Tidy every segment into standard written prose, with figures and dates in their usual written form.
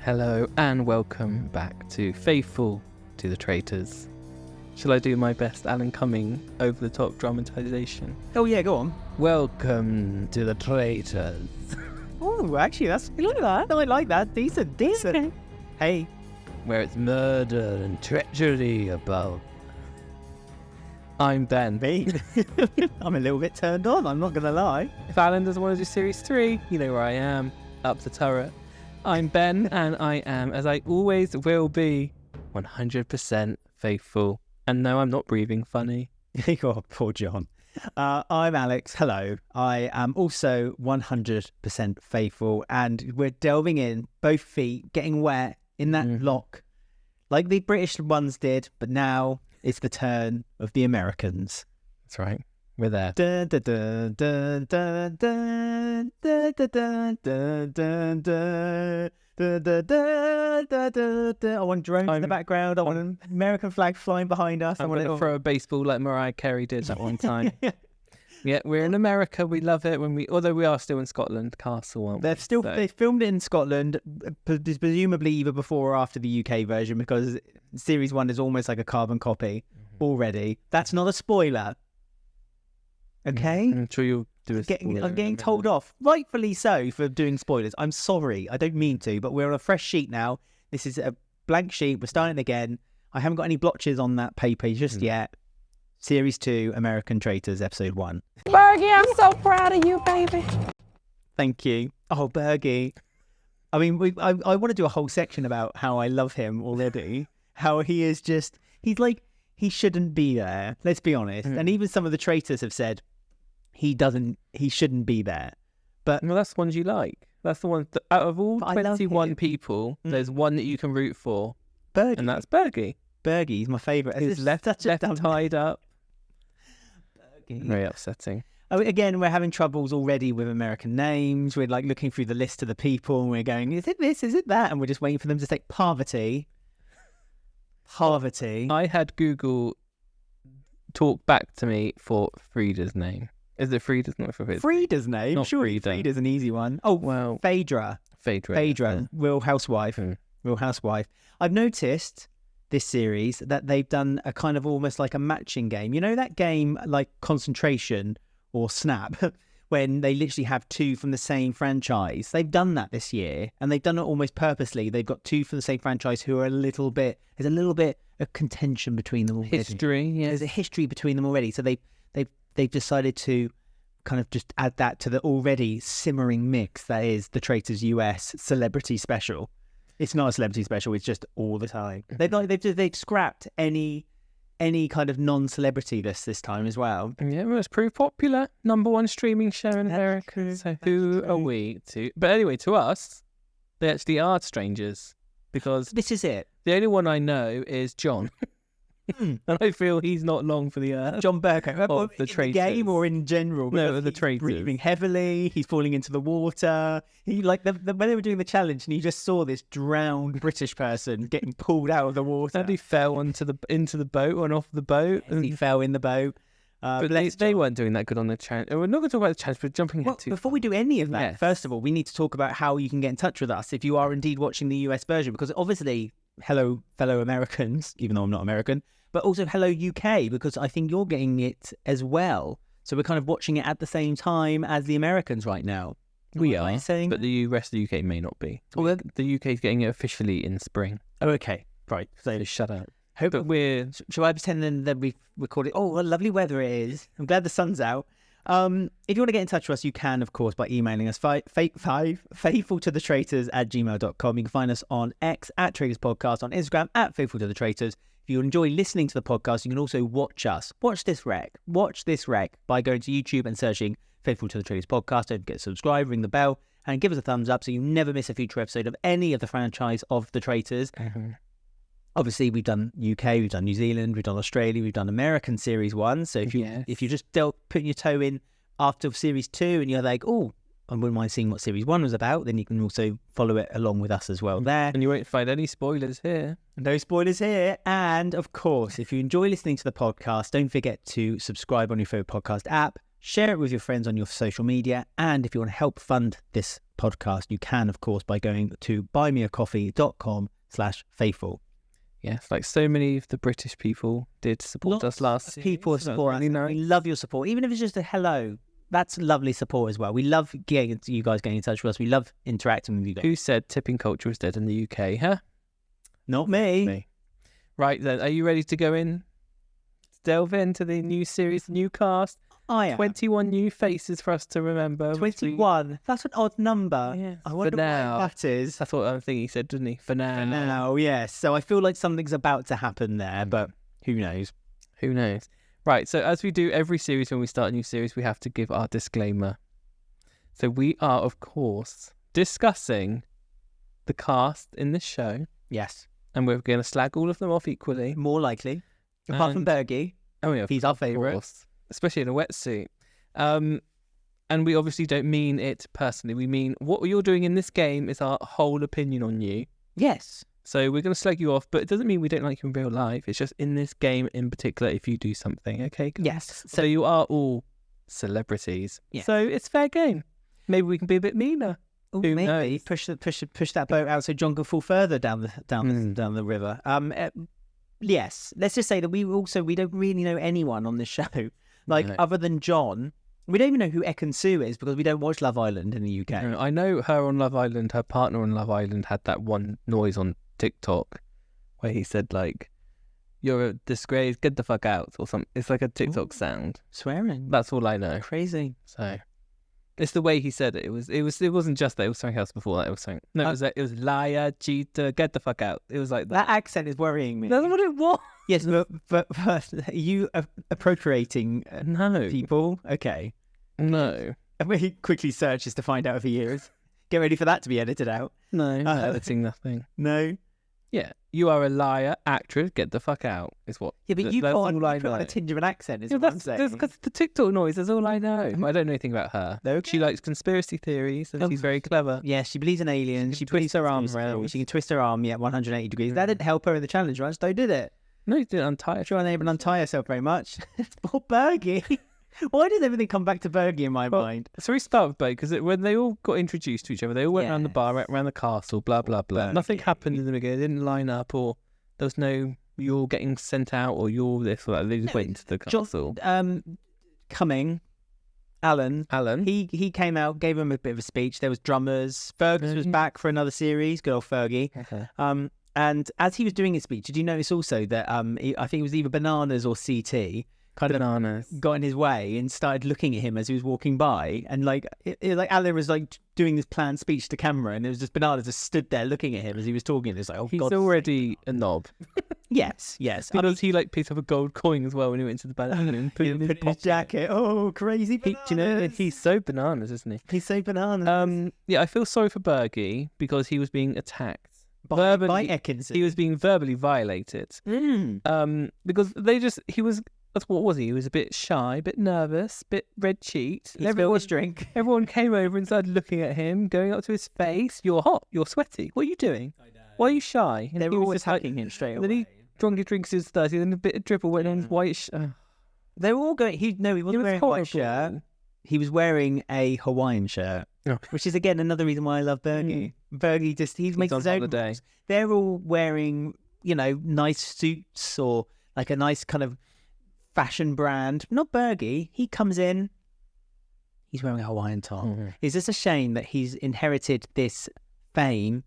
Hello and welcome back to Faithful to the Traitors. Shall I do my best Alan Cumming over-the-top dramatisation? Oh yeah, go on. Welcome to the Traitors. Oh, actually, I like that. Decent. Hey. Where it's murder and treachery above. I'm Ben. Me? I'm a little bit turned on, I'm not going to lie. If Alan doesn't want to do Series 3, you know where I am, up the turret. I'm Ben, and I am, as I always will be, 100% faithful. And no, I'm not breathing funny. Oh, poor John. I'm Alex. Hello. I am also 100% faithful, and we're delving in, both feet, getting wet in that lock, like the British ones did, but now it's the turn of the Americans. That's right. We're there. Dun, dun, dun, dun, dun, dun, dun, dun, dun, dun, dun, dun. I want drones in the background. I want an American flag flying behind us. I want to throw a baseball like Mariah Carey did that one time. Yeah, we're in America. We love it although we are still in Scotland, Castle. Aren't they filmed it in Scotland, presumably either before or after the UK version, because Series 1 is almost like a carbon copy already. That's not a spoiler. Okay? I'm sure you'll do a spoiler. I'm getting told off, rightfully so, for doing spoilers. I'm sorry. I don't mean to, but we're on a fresh sheet now. This is a blank sheet. We're starting again. I haven't got any blotches on that paper just yet. Series 2, American Traitors, Episode 1. Bergie, I'm so proud of you, baby. Thank you. Oh, Bergie. I mean, I want to do a whole section about how I love him already. How he is just... He's like... He shouldn't be there. Let's be honest. And even some of the traitors have said he shouldn't be there. But well, that's the ones you like. That's the one out of all 21 people, there's one that you can root for. Bergie. And that's Bergie. Bergie's my favourite. He's left tied up. Bergie. Very upsetting. Oh, again, we're having troubles already with American names. We're like looking through the list of the people and we're going, is it this? Is it that? And we're just waiting for them to say Parvati. I had Google talk back to me for Frida's name. Is it Frida's? Not for Frida's name? Not sure, Frida's an easy one. Oh, well, Phaedra. Yeah. Real Housewife. Real Housewife. I've noticed this series that they've done a kind of almost like a matching game. You know that game like Concentration or Snap, when they literally have two from the same franchise. They've done that this year, and they've done it almost purposely. They've got two from the same franchise who are there's a little bit of contention between them already. History, yes. There's a history between them already. So they've decided to kind of just add that to the already simmering mix that is the Traitors US celebrity special. It's not a celebrity special, it's just all the time. They've scrapped any kind of non-celebrity this time as well. Yeah, well, it's proved popular. #1 streaming show in America. So who are we to? But anyway, to us, they actually are strangers, because this is it. The only one I know is John. And I feel he's not long for the earth. John Burko. Of the Traitors. The game or in general? No, the Traitors. Breathing heavily. He's falling into the water. He when they were doing the challenge, and you just saw this drowned British person getting pulled out of the water. And he fell into the boat and off the boat. And he fell in the boat. But they weren't doing that good on the challenge. We're not going to talk about the challenge, but jumping ahead before we do any of that, first of all, we need to talk about how you can get in touch with us if you are indeed watching the US version, because obviously, hello, fellow Americans, even though I'm not American, but also hello, UK, because I think you're getting it as well. So we're kind of watching it at the same time as the Americans right now. We are, but the rest of the UK may not be. Well, the UK is getting it officially in spring. Oh, okay. Right. So shut up. Shall I pretend then that we've recorded? Oh, what lovely weather it is. I'm glad the sun's out. If you want to get in touch with us, you can, of course, by emailing us faithfultothetraitors@gmail.com. You can find us on X @Traitors Podcast, on Instagram @faithfultothetraitors. If you enjoy listening to the podcast, you can also watch us. Watch this wreck by going to YouTube and searching Faithful to the Traitors Podcast. Don't forget to subscribe, ring the bell, and give us a thumbs up so you never miss a future episode of any of the franchise of the Traitors. Obviously, we've done UK, we've done New Zealand, we've done Australia, we've done American Series 1. So if you just putting your toe in after Series 2 and you're like, oh, I wouldn't mind seeing what Series 1 was about, then you can also follow it along with us as well there. And you won't find any spoilers here. No spoilers here. And of course, if you enjoy listening to the podcast, don't forget to subscribe on your favourite podcast app. share it with your friends on your social media. And if you want to help fund this podcast, you can, of course, by going to buymeacoffee.com/faithful. Yes, like so many of the British people did support us last series. People So that's support really us. nice. We love your support, even if it's just a hello. That's lovely support as well. We love you guys getting in touch with us. We love interacting with you guys. Who said tipping culture is dead in the UK, huh? Not me. Me. Right then, are you ready to go in? Delve into the new series, new cast. I am. 21 new faces for us to remember. 21. That's an odd number. Yeah, I for wonder now. why that is. That's what I think he said, didn't he? For now. Now, yes. So I feel like something's about to happen there, but who knows? Who knows? Right, so as we do every series when we start a new series, we have to give our disclaimer. So we are, of course, discussing the cast in this show, Yes. and we're going to slag all of them off equally. More likely. Apart from And- Bergie. Oh yeah, He's our of favourite. course, especially in a wetsuit. And we obviously don't mean it personally. We mean what you're doing in this game is our whole opinion on you. Yes. So we're going to slag you off, but it doesn't mean we don't like you in real life. It's just in this game in particular if you do something, okay? guys? Yes. So you are all celebrities. Yes. So it's fair game. Maybe we can be a bit meaner. Ooh, Who maybe knows? push that boat out so John can fall further down the river. Yes. Let's just say that we don't really know anyone on this show, like No. other than John. We don't even know who Ekin-Su is because we don't watch Love Island in the UK. I know her on Love Island, her partner on Love Island had that one noise on TikTok where he said like, "You're a disgrace, get the fuck out," or something. It's like a TikTok Ooh. sound. Swearing. That's all I know. Crazy. So it's the way he said it. It wasn't just that. It was something else before that. It was something. No, it was liar, cheater, get the fuck out. It was like that. That accent is worrying me. That's what it was. Yes, but are you appropriating No, people? Okay. no, And he quickly searches to find out if he is. Get ready for that to be edited out. no. Oh. Editing nothing. No. Yeah, you are a liar, actress. Get the fuck out. Is what. Yeah, but That's you put all on I a know. tinge of an accent, is Yeah, what I'm saying. that's because the TikTok noise is all I know. I don't know anything about her. Okay. She likes conspiracy theories and Oh. she's very clever. Yeah, she believes in aliens. She She can twist believes her arm conspiracy around. theories. She can twist her arm, 180 degrees. That didn't help her in the challenge, right? So did it? No, you didn't untie her. She wasn't able to untie herself very much. Poor Bergie. Why does everything come back to Bergie in my Well, mind? So we start with Bo, because when they all got introduced to each other, they all went around the bar, Yes. around the castle, blah, blah, blah. Nothing Bergie. happened in the beginning. They didn't line up, or there was no, you're getting sent out, or you're this or that. They just No, went into the castle. Alan, Alan? he came out, gave him a bit of a speech. There was drummers. Fergus was Fergie. back for another series. Good old Fergie. Okay. And as he was doing his speech, did you notice also that I think it was either Bananas or CT kind Bananas. of got in his way and started looking at him as he was walking by, and like Alan was like doing this planned speech to camera, and it was just Bananas just stood there looking at him as he was talking. It's like, oh He's God, already a knob. yes. Because he like picked up a gold coin as well when he went to the banana and put it in his put in his pocket. jacket. Oh, crazy! Do you know, Bananas. he's so bananas, isn't he? He's so bananas. Yeah, I feel sorry for Bergie because he was being attacked. by verbally- Ekin-Su. He was being verbally violated. Because what was he? He was a bit shy, a bit nervous, a bit red cheeked. He spilled his drink. Everyone came over and started looking at him, going up to his face. You're hot. You're sweaty. What are you doing? Why are you shy? And They he were was always just like- attacking him straight and then away. he drank his drinks, he was thirsty, then a bit of dribble went on his white They were all going. He wasn't was wearing a white horrible. shirt. He was wearing a Hawaiian shirt, Oh. which is again another reason why I love Bergie. Bergie he makes on his own holiday. rules. They're all wearing, nice suits or like a nice kind of fashion brand. Not Bergie. He comes in. He's wearing a Hawaiian top. Is this a shame that he's inherited this fame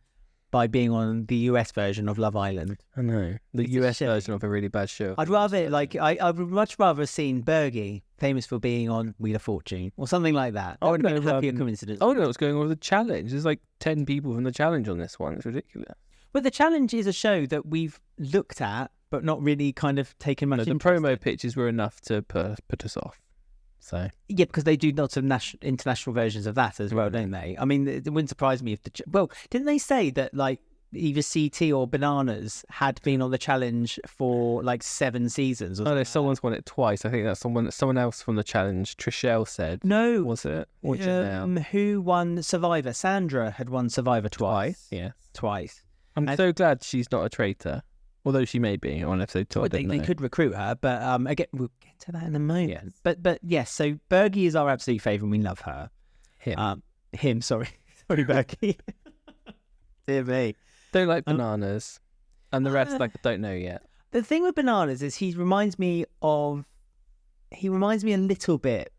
by being on the US version of Love Island? I know. The It's a US shame. version of a really bad show. I'd rather, I would much rather have seen Bergie famous for being on Wheel of Fortune or something like that. That Oh, would have been no, a happier um, coincidence. I don't know what's going on with the challenge. There's like 10 people from the challenge on this one. It's ridiculous. But the challenge is a show that we've looked at, but not really kind of taken much No, the interest promo in. pitches were enough to put us off. So Yeah, because they do lots of international versions of that as well, don't they? I mean, it wouldn't surprise me if didn't they say that like either CT or Bananas had been on the challenge for like 7 seasons? Or no, someone's won it twice. I think that's someone else from the challenge. Trishelle said. No, Was it? Or Janelle? who won Survivor? Sandra had won Survivor twice. Yes. Twice. I'm And- so glad she's not a traitor. Although she may be on episode 2. Well, they could recruit her, but again, we'll get to that in a moment. Yes. But yes, so Bergie is our absolute favourite and we love her. Him. Sorry, Bergie. Dear me. Don't like bananas. And the rest, I don't know yet. The thing with Bananas is he reminds me a little bit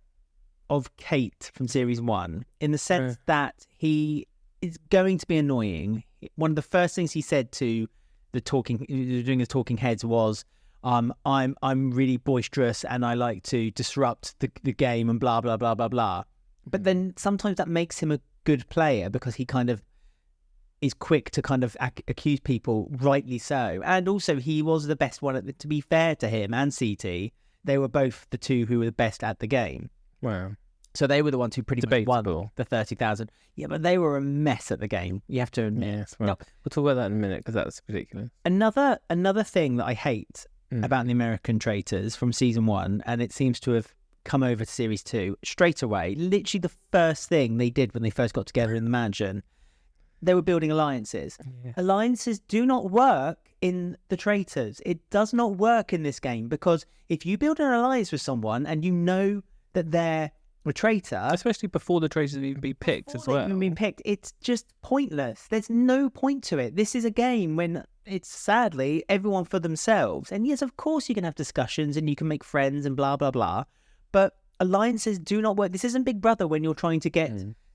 of Kate from series 1 in the sense that he is going to be annoying. One of the first things he said to doing the talking heads was, I'm really boisterous and I like to disrupt the game and blah, blah, blah, blah, blah. But then sometimes that makes him a good player because he kind of is quick to kind of accuse people, rightly so. And also he was the best one, to be fair to him and CT, they were both the two who were the best at the game. Wow. So they were the ones who pretty much won the 30,000. Yeah, but they were a mess at the game, you have to admit. Yes, well, we'll talk about that in a minute because that's ridiculous. Another thing that I hate about the American Traitors from season 1, and it seems to have come over to series 2, straight away, literally the first thing they did when they first got together in the mansion, they were building alliances. Yeah. Alliances do not work in the Traitors. It does not work in this game because if you build an alliance with someone and you know that they're a traitor, especially before the traitors have even been picked as well. Even been picked, it's just pointless. There's no point to it. This is a game when it's sadly everyone for themselves. And yes, of course you can have discussions and you can make friends and blah blah blah, but alliances do not work. This isn't Big Brother when you're trying to get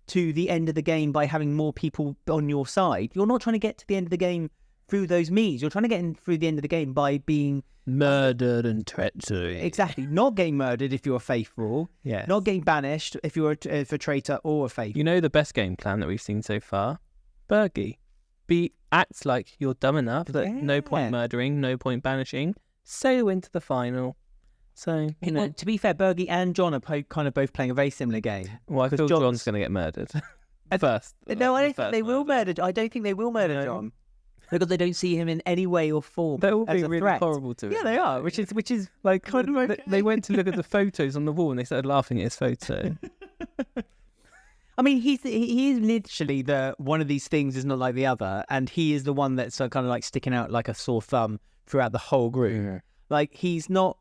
to the end of the game by having more people on your side. You're not trying to get to the end of the game through those means. You're trying to get through the end of the game by being murdered and treachery. Exactly. Not getting murdered if you're faithful. Yeah. Not getting banished if you're a traitor or a faithful. You know the best game plan that we've seen so far? Bergie. Act like you're dumb enough that no point murdering, no point banishing. Sail into the final. So, to be fair, Bergie and John are kind of both playing a very similar game. Well, I feel John's going to get murdered first. No, I don't think they will murder. I don't think they will murder John because they don't see him in any way or form. They're all being really threat. Horrible to him. Yeah, they are. Which is like kind of okay. They went to look at the photos on the wall and they started laughing at his photo. I mean, he is literally one of these things is not like the other, and he is the one that's kind of like sticking out like a sore thumb throughout the whole group. Yeah. Like he's not.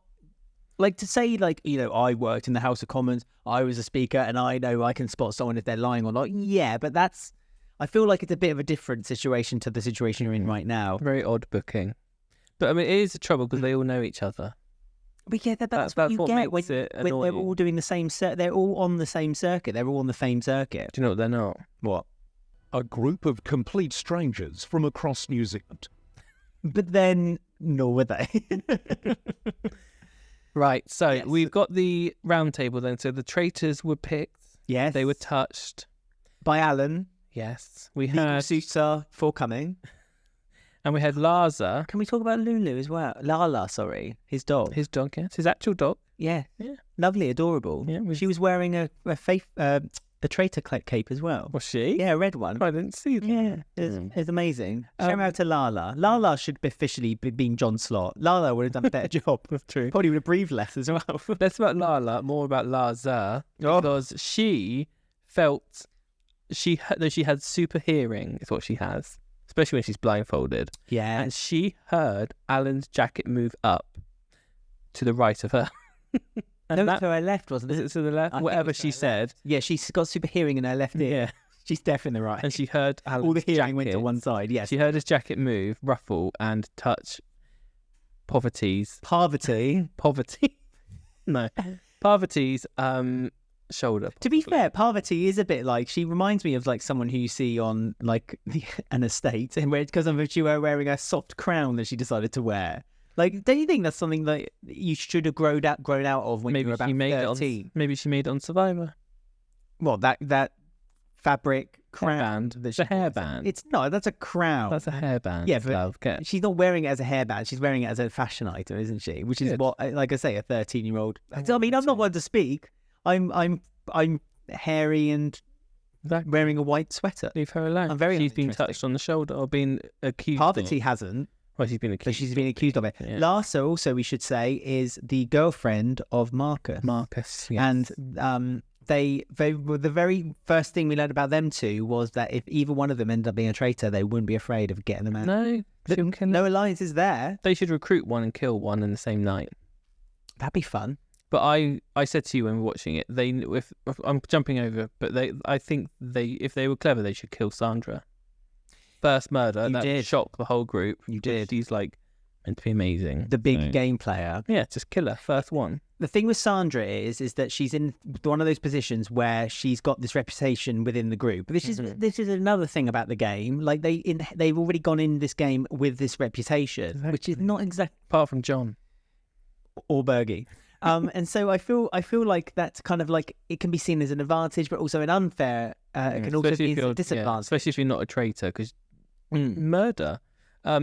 Like to say, like, I worked in the House of Commons, I was a speaker, and I know I can spot someone if they're lying or not. Yeah, but I feel like it's a bit of a different situation to the situation you're in right now. Very odd booking. But I mean, it is a trouble because they all know each other. We get that. That's what you get when they're all doing the same they're all on the same circuit. They're all on the same circuit. Do you know what they're not? What? A group of complete strangers from across New Zealand. But then, nor were they. Right, so we've got the round table then. So the traitors were picked. Yes. They were touched. By Alan. Yes. We had suits are forthcoming. And we had Laza. Can we talk about Lulu as well? Lala, sorry. His dog. His dog, yes. His actual dog. Yeah. Lovely, adorable. Yeah. She was wearing a traitor cape as well. Was she? Yeah, a red one. I didn't see that. Yeah, it's amazing. Shout out to Lala. Lala should officially be being John Slott. Lala would have done a better job. That's true. Probably would have breathed less as well. Less about Lala, more about Laza. Because she felt she had super hearing, is what she has. Especially when she's blindfolded. Yeah. And she heard Alan's jacket move up to the right of her. No, to her left, wasn't it? Is it to the left? Whatever she said. Yeah, she's got super hearing in her left ear. Yeah. She's deaf in the right. And she heard Alan's all the hearing jacket. went to one side, yes. She heard his jacket move, ruffle, and touch Parvati's... Poverty? No. Parvati's shoulder. To be fair, Parvati is a bit like, she reminds me of like someone who you see on like an estate, and because she was wearing a soft crown that she decided to wear. Like, don't you think that's something that you should have grown out of when you were about 13? Maybe she made it on Survivor. Well, that fabric crown. It's a hairband. It's not. That's a crown. That's a hairband. Yeah, but she's not wearing it as a hairband. She's wearing it as a fashion item, isn't she? Which is what, like I say, a 13-year-old. I mean, I'm not one to speak. I'm hairy and wearing a white sweater. Leave her alone. She's been touched on the shoulder or been accused. Parvati hasn't. Well, she's been accused. But she's been accused of it. Yeah. Larsa, also, we should say, is the girlfriend of Marcus. Yes. And they were the very first thing we learned about them two was that if either one of them ended up being a traitor, they wouldn't be afraid of getting them out. No, Serial killer. No alliance is there. They should recruit one and kill one in the same night. That'd be fun. But I said to you when we were watching it, if I'm jumping over, but I think if they were clever, they should kill Sandra. First murder. You That did. shocked the whole group. You did. She's like meant to be amazing. The big So, game player. yeah, just kill her. First one. The thing with Sandra is that she's in one of those positions where she's got this reputation within the group. This is another thing about the game. Like they've already gone in this game with this reputation, which is not exactly Apart from John. or Bergie. And so I feel like that's kind of like it can be seen as an advantage, but also an unfair. It can also Especially be if a you're- disadvantage. especially if you're not a traitor, because murder.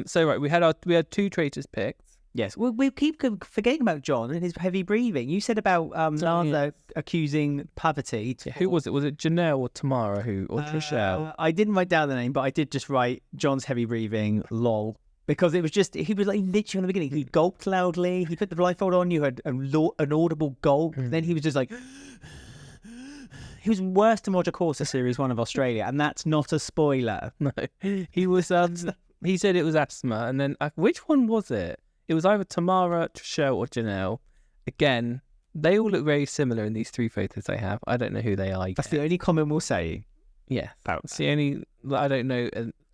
So right, we had 2 traitors picked. Yes, we keep forgetting about John and his heavy breathing. You said about Lana accusing poverty. Who was it? Was it Janelle or Tamara or Trishelle? I didn't write down the name, but I did just write John's heavy breathing. Lol. Because it was just, he was like literally in the beginning, he gulped loudly, he put the blindfold on, you had an audible gulp, then he was just like, he was worse than Roger Corser Series 1 of Australia, and that's not a spoiler. No, he was. He said it was asthma, and then which one was it? It was either Tamara, Trishelle, or Janelle. Again, they all look very similar in these 3 photos I have. I don't know who they are. That's the only comment we'll say. Yeah, that's the only. I don't know,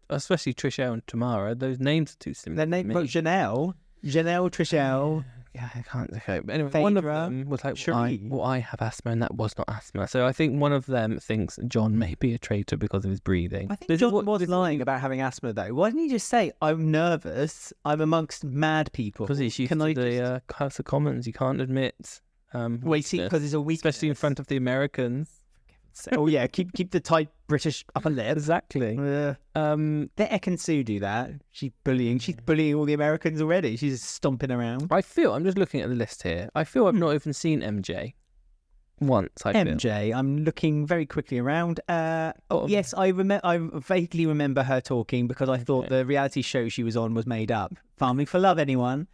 especially Trishelle and Tamara. Those names are too similar. Their name, to well, me. Trishelle, Trishelle. Yeah, I can't. Okay, but anyway, one of Phaedra, them was like, Cherie. I have asthma, and that was not asthma. So I think one of them thinks John may be a traitor because of his breathing. I think This is John what- was lying about having asthma, though. Why didn't he just say, I'm nervous, I'm amongst mad people? Because he's used Can to I the House of Commons. You can't admit. Wait, see, weakness, because it's a weakness. especially in front of the Americans. Oh, yeah, keep the tight British upper lip. Exactly. Let Ekin-Su do that. She's bullying all the Americans already. She's stomping around. I'm just looking at the list here. I feel I've not even seen MJ once. I feel. MJ, I'm looking very quickly around. Oh. Yes, I vaguely remember her talking because I thought the reality show she was on was made up. Farming for Love, anyone?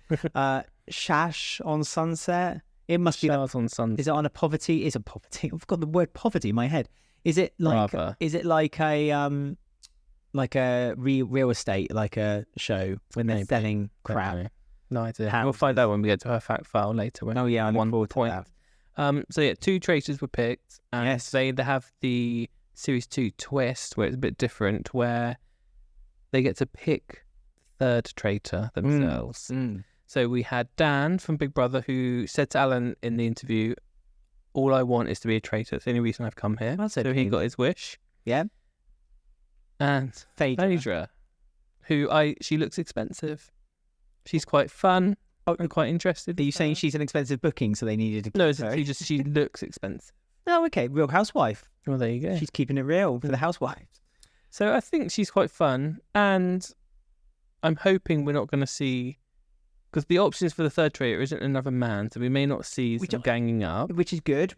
Shash on Sunset. It must be that. Stars on Sunday. Is it on a poverty? Is it poverty? I've got the word poverty in my head. Is it like? Brava. Is it like a real estate, like a show when they're Maybe. selling Don't crap? know. No idea. Houses. We'll find out when we get to her fact file later. When Oh yeah, I look one forward to point. that. So yeah, 2 traitors were picked, and Yes. they have the series 2 twist where it's a bit different, where they get to pick the 3rd traitor themselves. So we had Dan from Big Brother who said to Alan in the interview, "All I want is to be a traitor. It's the only reason I've come here." That's so he okay. got his wish. Yeah. And Phaedra, she looks expensive. She's quite fun. I'm quite interested. Are you saying she's an expensive booking, so they needed to? No, keep her? she looks expensive. Oh, okay. Real Housewife. Well, there you go. She's keeping it real for the housewives. So I think she's quite fun, and I'm hoping we're not going to see, because the options for the 3rd traitor isn't another man, so we may not see some ganging up. Which is good.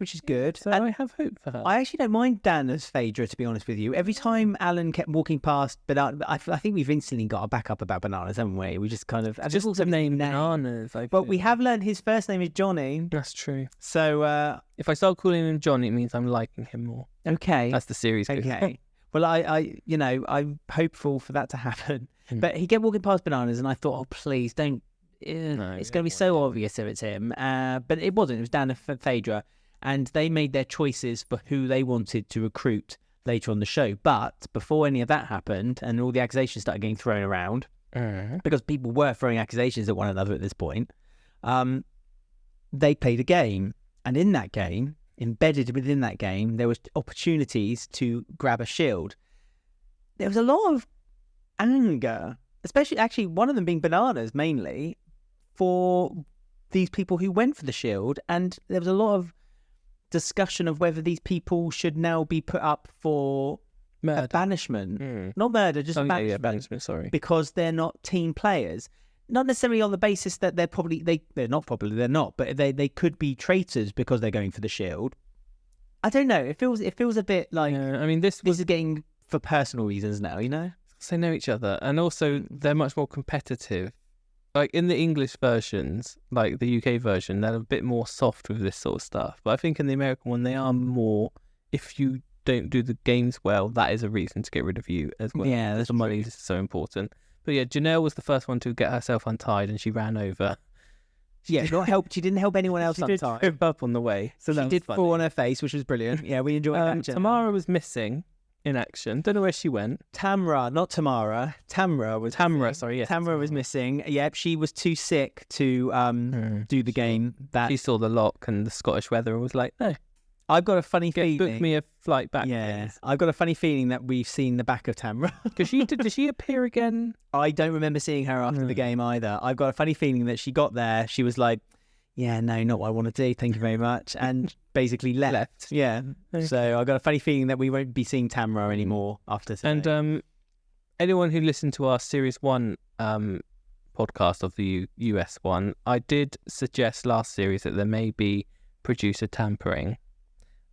So And I have hope for her. I actually don't mind Dan as Phaedra, to be honest with you. Every time Alan kept walking past Banana, I think we've instantly got a backup about bananas, haven't we? We just kind of Just also the name Bananas. But we have learned his first name is Johnny. That's true. So If I start calling him Johnny, it means I'm liking him more. okay, That's the series. goes. okay. Well, I'm hopeful for that to happen. But he kept walking past Bananas, and I thought, oh please don't. It's going to be so obvious if it's him. But it wasn't. It was Dan and Phaedra, and they made their choices for who they wanted to recruit later on the show. But before any of that happened, and all the accusations started getting thrown around, because people were throwing accusations at one another at this point, they played a game. And in that game, embedded within that game, there was opportunities to grab a shield. There was a lot of anger, especially actually one of them being Bananas mainly, for these people who went for the shield. And there was a lot of discussion of whether these people should now be put up for a banishment. Not murder, just banishment. Yeah, banishment, sorry. Because they're not team players. Not necessarily on the basis that they're not, but they could be traitors because they're going for the shield. I don't know. It feels a bit like I mean, this is getting for personal reasons now, you know? they know each other, and also they're much more competitive. Like in the English versions, like the UK version, they're a bit more soft with this sort of stuff. But I think in the American one, they are more. If you don't do the games well, that is a reason to get rid of you as well. Yeah, that's the money is so important. But yeah, Janelle was the first one to get herself untied, and she ran over. Yeah, not helped. She didn't help anyone else She did untie. trip up on the way, so that She was did funny. fall on her face, which was brilliant. Yeah, we enjoyed that. Janelle. Tamara was missing in action. Don't know where she went. Tamra, not Tamara. Tamra was Tamara, sorry, yes. Tamra was missing. Yep, she was too sick to do the game. That She saw the lock and the Scottish weather and was like, no, I've got a funny feeling. book me a flight back. Yeah, I've got a funny feeling that we've seen the back of Tamra. Because did she appear again? I don't remember seeing her after the game either. I've got a funny feeling that she got there. She was like, yeah, no, not what I want to do. Thank you very much. And basically left. Yeah. Okay. So I've got a funny feeling that we won't be seeing Tamra anymore after today. And anyone who listened to our Series 1 podcast of the US one, I did suggest last series that there may be producer tampering.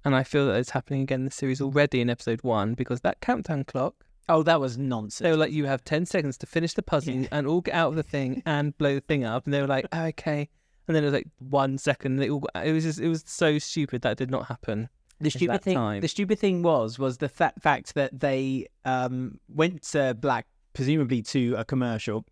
And I feel that it's happening again in the series already in episode 1, because that countdown clock, oh, that was nonsense. they were like, you have 10 seconds to finish the puzzle and all get out of the thing and blow the thing up. And they were like, oh, okay. And then it was like 1 second. And it was so stupid that did not happen. The stupid thing was the fact that they went black, presumably to a commercial,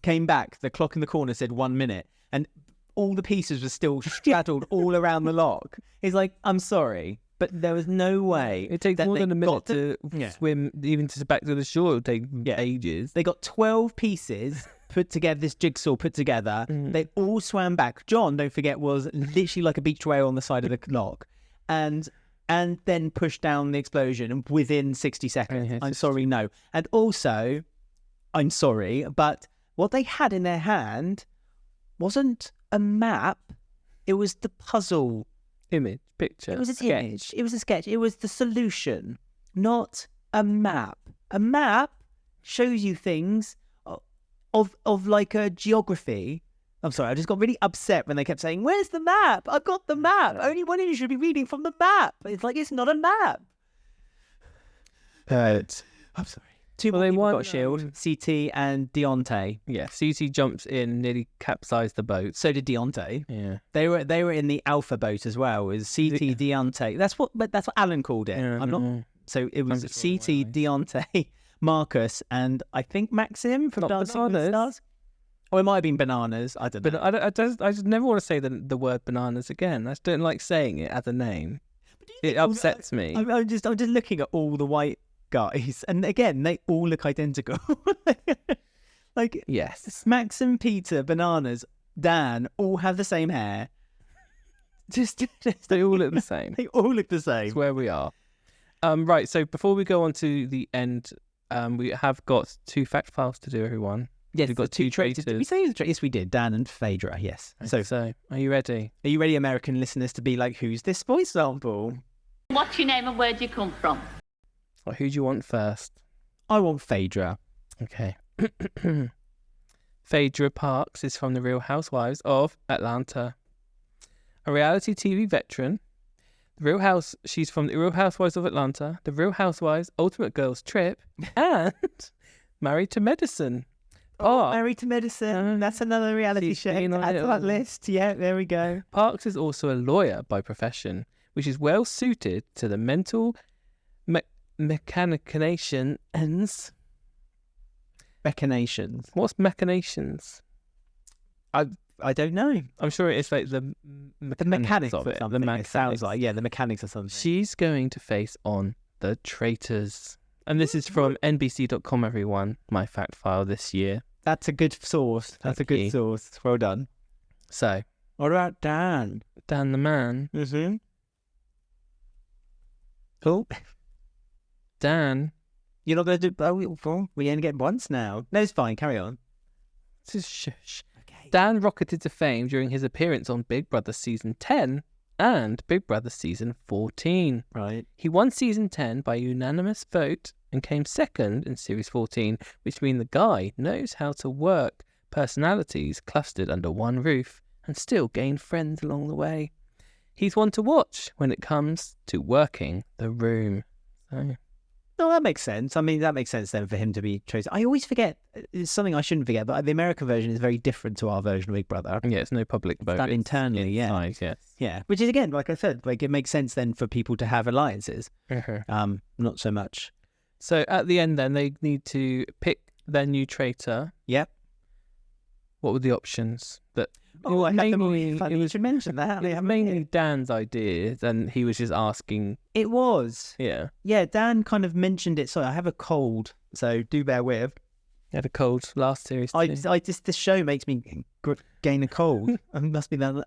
came back, the clock in the corner said 1 minute, and all the pieces were still straddled all around the lock. It's like, I'm sorry, but there was no way. It takes more than a minute to Yeah. swim even to back to the shore. It would take ages. They got 12 pieces put together, this jigsaw put together. They all swam back. John, don't forget, was literally like a beach whale on the side of the lock. And then pushed down the explosion within 60 seconds. Yeah, I'm sorry, no. And also, I'm sorry, but what they had in their hand wasn't a map. It was the puzzle. Picture. It was a sketch. image. It was a sketch. It was the solution, not a map. A map shows you things of like a geography. I'm sorry, I just got really upset when they kept saying, where's the map? I've got the map. Only one of you should be reading from the map. It's like, it's not a map. I'm sorry. Two Well, more they people won, got a shield. CT and Deontay. Yeah, CT jumps in, nearly capsized the boat. So did Deontay. Yeah. They were in the alpha boat as well. It was CT, Deontay. That's what Alan called it. Yeah, I'm not. mm. So it was I'm just CT, Deontay, Marcus, and I think Maxim from Not Dancing with the Bananas. Stars. Oh, it might have been Bananas. I don't know. But I just never want to say the word bananas again. I just don't like saying it as a name. It upsets me. I'm just looking at all the white guys, and again, they all look identical. Like, Yes. Maxim, Peter, Bananas, Dan all have the same hair. Just They all look the same. they all look the That's same. where we are. Right, so before we go on to the end, we have got 2 fact files to do, everyone. Yes, We've got the 2 traitors. Did we traitors. say the traitors? Yes, we did. Dan and Phaedra. Yes. So, are you ready? Are you ready, American listeners, to be like, who's this voice sample? What's your name and where do you come from? Well, who do you want first? I want Phaedra. Okay. Phaedra Parks is from The Real Housewives of Atlanta. A reality TV veteran. She's from The Real Housewives of Atlanta, The Real Housewives, Ultimate Girls Trip, and Married to Medicine. Married to Medicine. That's another reality she's show. been on Add it to that all. list. Yeah, there we go. Parks is also a lawyer by profession, which is well suited to the mental machinations. Machinations. What's machinations? I don't know. I'm sure it's like the Mechanics of or it. something. The It mechanics. sounds like, yeah, the mechanics or something. She's going to face on the Traitors. And this is from NBC.com, everyone. My fact file this year. That's a good source. That's a Thank good you. source. Well done. So, What about Dan? Dan the man. Mm-hmm. Cool. Dan. You're not going to do... Oh, we only get once now. No, it's fine. Carry on. This is shush. Okay. Dan rocketed to fame during his appearance on Big Brother Season 10 and Big Brother Season 14. Right. He won Season 10 by unanimous vote and came second in Series 14, which means the guy knows how to work personalities clustered under one roof and still gain friends along the way. He's one to watch when it comes to working the room. So, No, that makes sense. I mean, that makes sense then for him to be chosen. I always forget, it's something I shouldn't forget, but the American version is very different to our version of Big Brother. yeah, it's no public vote. done it's internally, yeah. inside, yes. Yeah, which is, again, like I said, like it makes sense then for people to have alliances. Not so much. So at the end then, they need to pick their new traitor, Yep. what were the options? That Oh, I had them all. mainly- Funny it you was should mention that. it was mainly Dan's idea, and he was just asking. It was. Yeah, Yeah, Dan kind of mentioned it. Sorry, I have a cold, so do bear with. he had a cold last series. I too. just this show makes me gain a cold. I must be the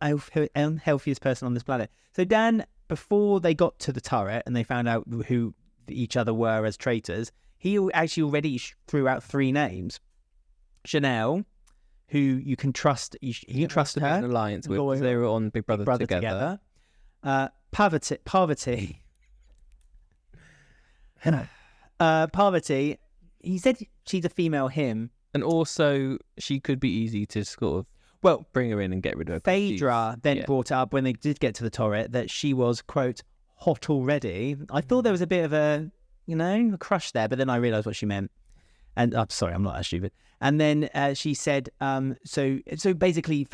unhealthiest person on this planet. So Dan, before they got to the turret and they found out who each other were as traitors, he actually already threw out 3 names. Chanel, who you can trust. You can trust an her. alliance with. Loyal. 'Cause they were on Big Brother, together. Parvati. Parvati. He said she's a female him. And also, she could be easy to sort of Well, bring her in and get rid of her. 'cause Phaedra then yeah. brought up when they did get to the turret that she was, quote, hot already. I thought there was a bit of a crush there, but then I realised what she meant. And I'm sorry, I'm not that stupid. And then she said, so basically,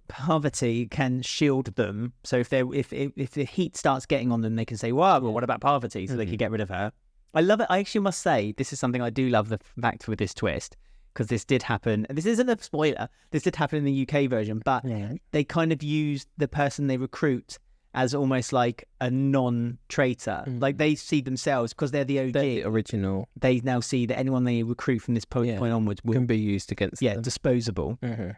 Parvati can shield them. So if the heat starts getting on them, they can say, "Wow, well, what about Parvati?" So they can get rid of her. I love it. I actually must say, this is something I do love the fact with this twist, because this did happen. And this isn't a spoiler. This did happen in the UK version, but they kind of used the person they recruit as almost like a non-traitor. Like they see themselves, because they're the OG. They're the original. They now see that anyone they recruit from this point onwards will Can be used against them. disposable. Mm-hmm.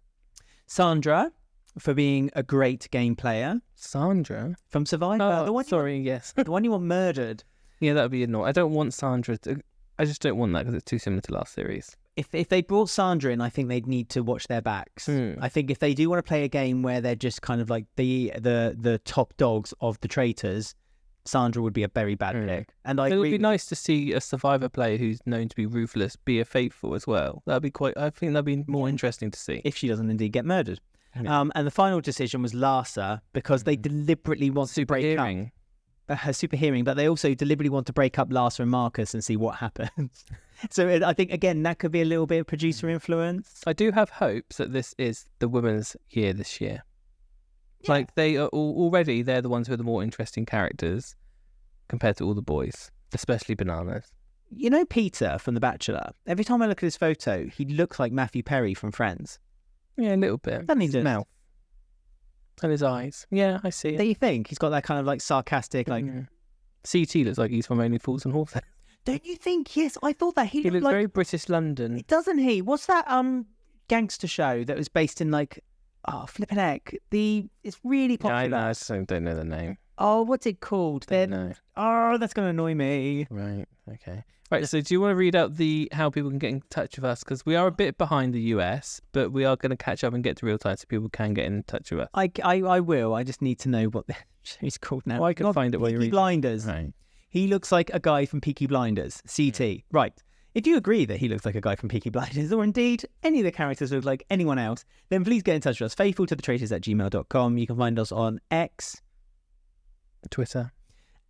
Sandra, for being a great game player Sandra? from Survivor. Oh, the one yes. the one you want murdered. Yeah, that would be annoying. I don't want Sandra to... I just don't want that because it's too similar to last series. If they brought Sandra in, I think they'd need to watch their backs. I think if they do want to play a game where they're just kind of like the top dogs of the traitors, Sandra would be a very bad pick. And I It would agree. be nice to see a Survivor player who's known to be ruthless be a faithful as well. That'd be I think that'd be more interesting to see. If she doesn't indeed get murdered. And the final decision was Larsa, because they deliberately want to break up. Hearing. Her super hearing, but they also deliberately want to break up Larsa and Marcus and see what happens. So I think, again, that could be a little bit of producer influence. I do have hopes that this is the women's year this year. Like, they are already, they're the ones who are the more interesting characters compared to all the boys, especially Bananas. You know Peter from The Bachelor? Every time I look at his photo, he looks like Matthew Perry from Friends. Yeah, a little bit. Doesn't he His just? mouth. And his eyes. Yeah, I see it. Don't you think? He's got that kind of like sarcastic, like... CT looks like he's from Only Fools and Horses. Don't you think? Yes, I thought that. He looked looks like... very British London. Doesn't he? What's that gangster show that was based in like... Oh, flippin' heck. It's really Yeah, I popular. know, I just don't know the name. Oh, what's it called? No. Oh, that's going to annoy me. Right, okay. Right, so do you want to read out how people can get in touch with us? Because we are a bit behind the US, but we are going to catch up and get to real time so people can get in touch with us. I will. I just need to know what the show's called now. Well, I can Not find it while you're Peaky reading. Blinders. Right. He looks like a guy from Peaky Blinders. CT. Right. If you agree that he looks like a guy from Peaky Blinders, or indeed any of the characters look like anyone else, then please get in touch with us. faithfultothetraitors@gmail.com. You can find us on X Twitter.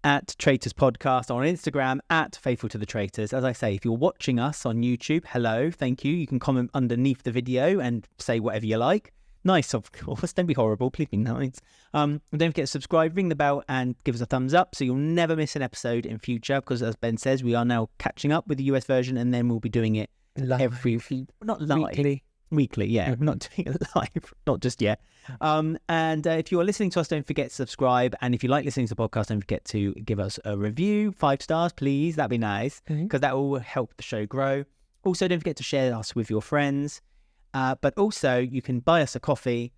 at Traitors Podcast, or on Instagram at Faithful to the Traitors. As I say, if you're watching us on YouTube, hello, thank you. You can comment underneath the video and say whatever you like. Nice, of course. Don't be horrible. Please be nice. And don't forget to subscribe, ring the bell, and give us a thumbs up so you'll never miss an episode in future. Because as Ben says, we are now catching up with the US version, and then we'll be doing it not live. Weekly, yeah. We're not doing it live, not just yet. And if you are listening to us, don't forget to subscribe. And if you like listening to the podcast, don't forget to give us a review, 5 stars, please. That'd be nice, because that will help the show grow. Also, don't forget to share us with your friends. But also, you can buy us a coffee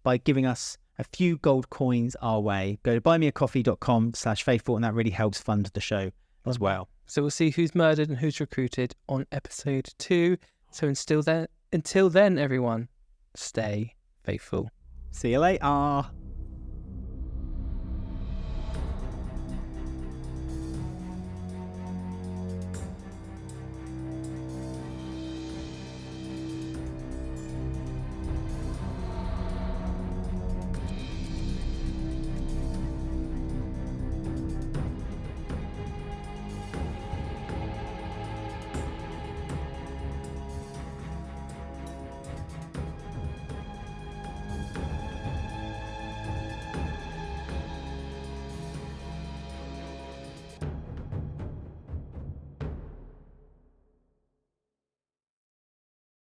by giving us a few gold coins our way. Go to buymeacoffee.com/faithful, and that really helps fund the show as well. So we'll see who's murdered and who's recruited on episode 2. So until then, everyone, stay faithful. See you later.